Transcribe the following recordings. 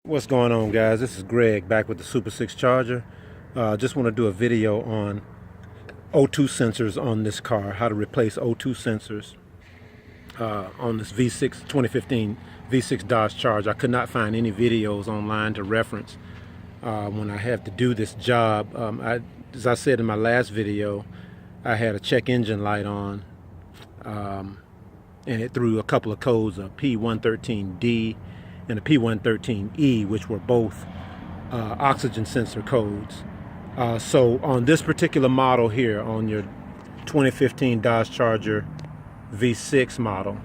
What's going on, guys? This is Greg back with the Super 6 Charger. Just want to do a video on O2 sensors on this car, how to replace O2 sensors on this V6 2015 V6 Dodge Charger. I could not find any videos online to reference when I have to do this job. As I said in my last video, I had a check engine light on and it threw a couple of codes, a P113D and a P113E, which were both oxygen sensor codes. So on this particular model here, on your 2015 Dodge Charger V6 model,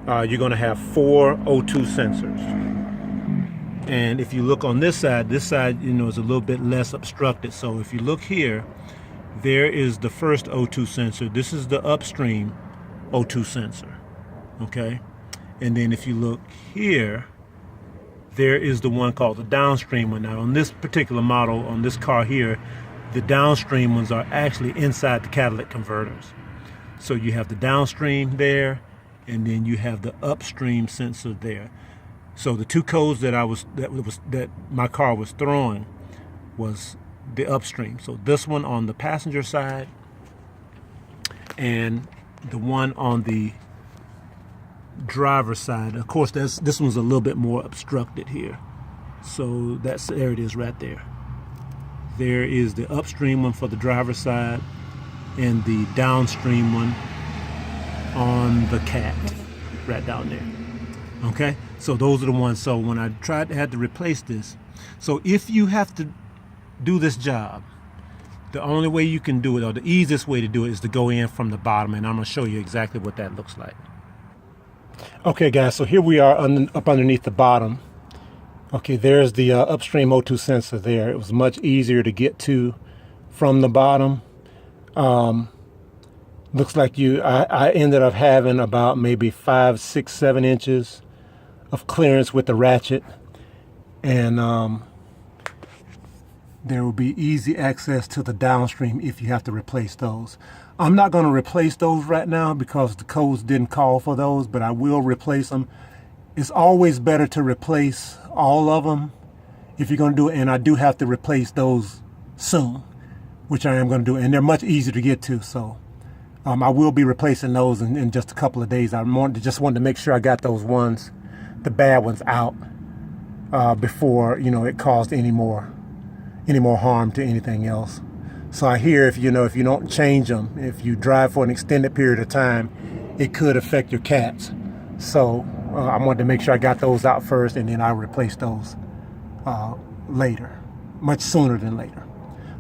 you're going to have 4 O2 sensors. And if you look on this side, is a little bit less obstructed. So if you look here, there is the first O2 sensor. This is the upstream O2 sensor, okay? And then if you look here, there is the one called the downstream one. Now on this particular model, on this car here, the downstream ones are actually inside the catalytic converters. So you have the downstream there, and then you have the upstream sensor there. So the two codes that my car was throwing was the upstream. So this one on the passenger side, and the one on the driver's side. Of course, this one's a little bit more obstructed here. So there it is right there. There is the upstream one for the driver's side and the downstream one on the cat right down there. Okay, so those are the ones. So when I had to replace this, so if you have to do this job, the only way you can do it, or the easiest way to do it, is to go in from the bottom, and I'm going to show you exactly what that looks like. Okay, guys, so here we are up underneath the bottom. Okay, there's the upstream O2 sensor there. It was much easier to get to from the bottom. Looks like I ended up having about maybe 5, 6, 7 inches of clearance with the ratchet, and there will be easy access to the downstream if you have to replace those. I'm not going to replace those right now because the codes didn't call for those, but I will replace them. It's always better to replace all of them if you're going to do it, and I do have to replace those soon, which I am going to do, and they're much easier to get to. So I will be replacing those in just a couple of days. I just wanted to make sure I got those ones, the bad ones, out before it caused any more harm to anything else. So I hear if you don't change them, if you drive for an extended period of time, it could affect your cats. So I wanted to make sure I got those out first, and then I'll replace those later, much sooner than later.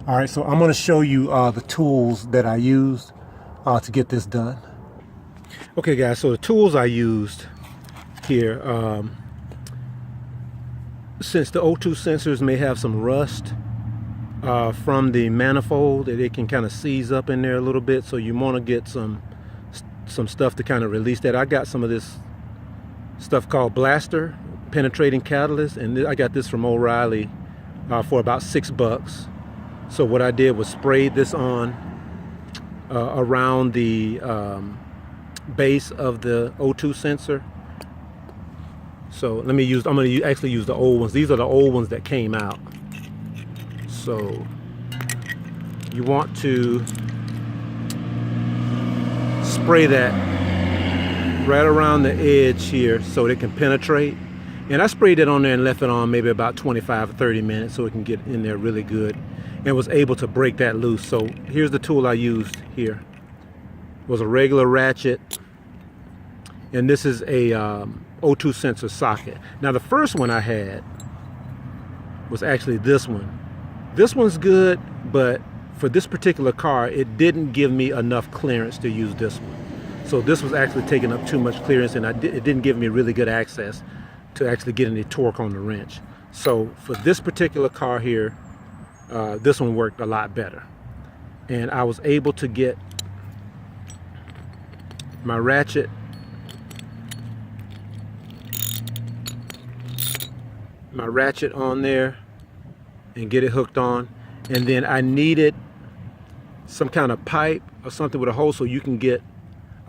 All right, so I'm going to show you the tools that I used to get this done. Okay, guys, so the tools I used here, since the O2 sensors may have some rust from the manifold, that it can kind of seize up in there a little bit, so you want to get some stuff to kind of release that. I got some of this stuff called Blaster penetrating catalyst, and I got this from O'Reilly for about $6. So what I did was sprayed this on around the base of the O2 sensor. So I'm going to actually use the old ones. These are the old ones that came out. So you want to spray that right around the edge here so it can penetrate. And I sprayed it on there and left it on maybe about 25 or 30 minutes so it can get in there really good, and was able to break that loose. So here's the tool I used here. It was a regular ratchet, and this is a O2 sensor socket. Now the first one I had was actually this one. This one's good, but for this particular car, it didn't give me enough clearance to use this one. So this was actually taking up too much clearance, and it didn't give me really good access to actually get any torque on the wrench. So for this particular car here, this one worked a lot better. And I was able to get my ratchet on there and get it hooked on. And then I needed some kind of pipe or something with a hole so you can get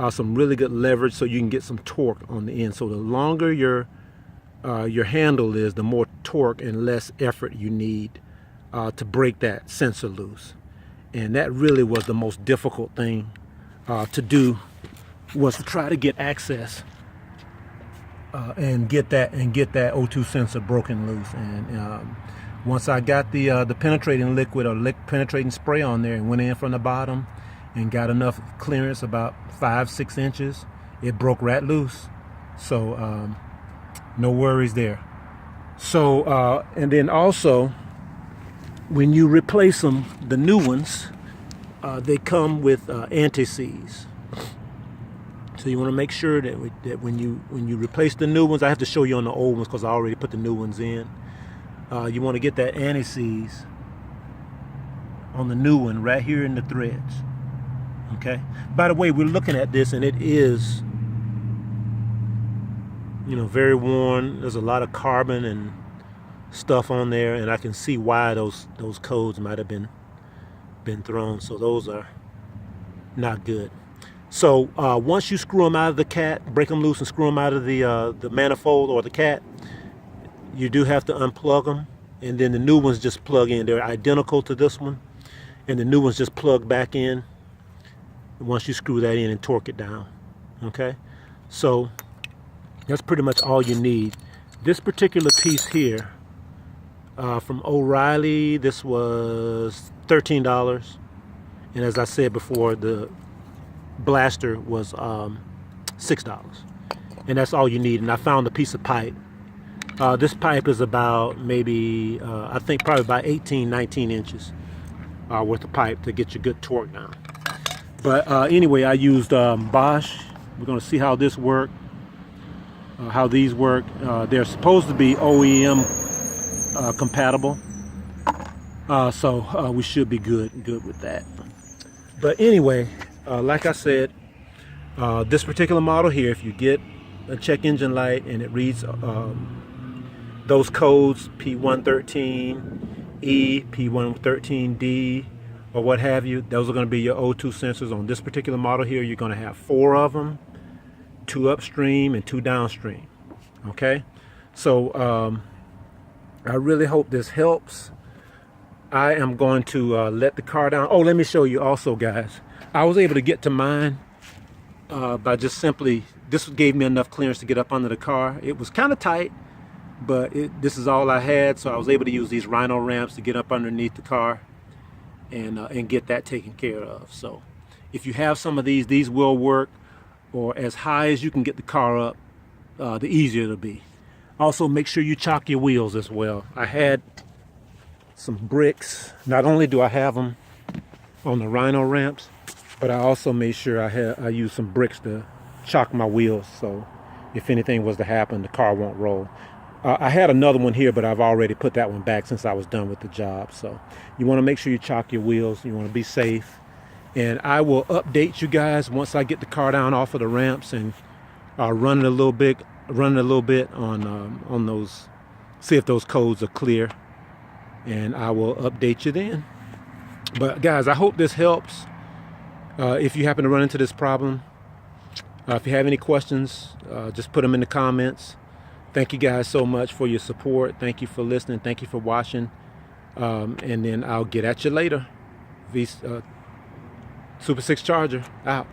some really good leverage, so you can get some torque on the end. So the longer your your handle is, the more torque and less effort you need to break that sensor loose. And that really was the most difficult thing to do, was to try to get access and get that O2 sensor broken loose. And once I got the penetrating liquid or penetrating spray on there and went in from the bottom and got enough clearance, about 5-6 inches, it broke right loose. So no worries there. So and then also, when you replace them, the new ones, they come with anti-seize. So you want to make sure that when you replace the new ones, I have to show you on the old ones because I already put the new ones in. You want to get that anti-seize on the new one right here in the threads. Okay. By the way, we're looking at this and it is, very worn. There's a lot of carbon and stuff on there, and I can see why those codes might have been thrown. So those are not good. So once you screw them out of the cat, break them loose and screw them out of the manifold or the cat, you do have to unplug them, and then the new ones just plug in. They're identical to this one, and the new ones just plug back in once you screw that in and torque it down. Okay, so that's pretty much all you need. This particular piece here from O'Reilly, this was $13, and as I said before, the blaster was $6, and that's all you need. And I found a piece of pipe. This pipe is about maybe I think probably about 18-19 inches worth of pipe to get your good torque down. But anyway, I used Bosch. We're going to see how this works, how these work. They're supposed to be OEM compatible, so we should be good with that. But anyway, like I said, this particular model here, if you get a check engine light and it reads those codes, P113E, P113D, or what have you, those are going to be your O2 sensors. On this particular model here, you're going to have 4 of them, 2 upstream and 2 downstream. Okay, so I really hope this helps. I am going to let the car down. Oh, let me show you also, guys. I was able to get to mine by just simply, this gave me enough clearance to get up under the car. It was kind of tight, but this is all I had, so I was able to use these Rhino ramps to get up underneath the car and get that taken care of. So if you have some of these will work, or as high as you can get the car up, the easier it'll be. Also, make sure you chock your wheels as well. I had some bricks. Not only do I have them on the Rhino ramps, but I also made sure I used some bricks to chock my wheels, so if anything was to happen, the car won't roll. I had another one here, but I've already put that one back since I was done with the job. So you want to make sure you chock your wheels. You want to be safe. And I will update you guys once I get the car down off of the ramps and run it a little bit on those, see if those codes are clear, and I will update you then. But guys, I hope this helps. If you happen to run into this problem, if you have any questions, just put them in the comments. Thank you guys so much for your support. Thank you for listening. Thank you for watching. And then I'll get at you later. Super 6 Charger out.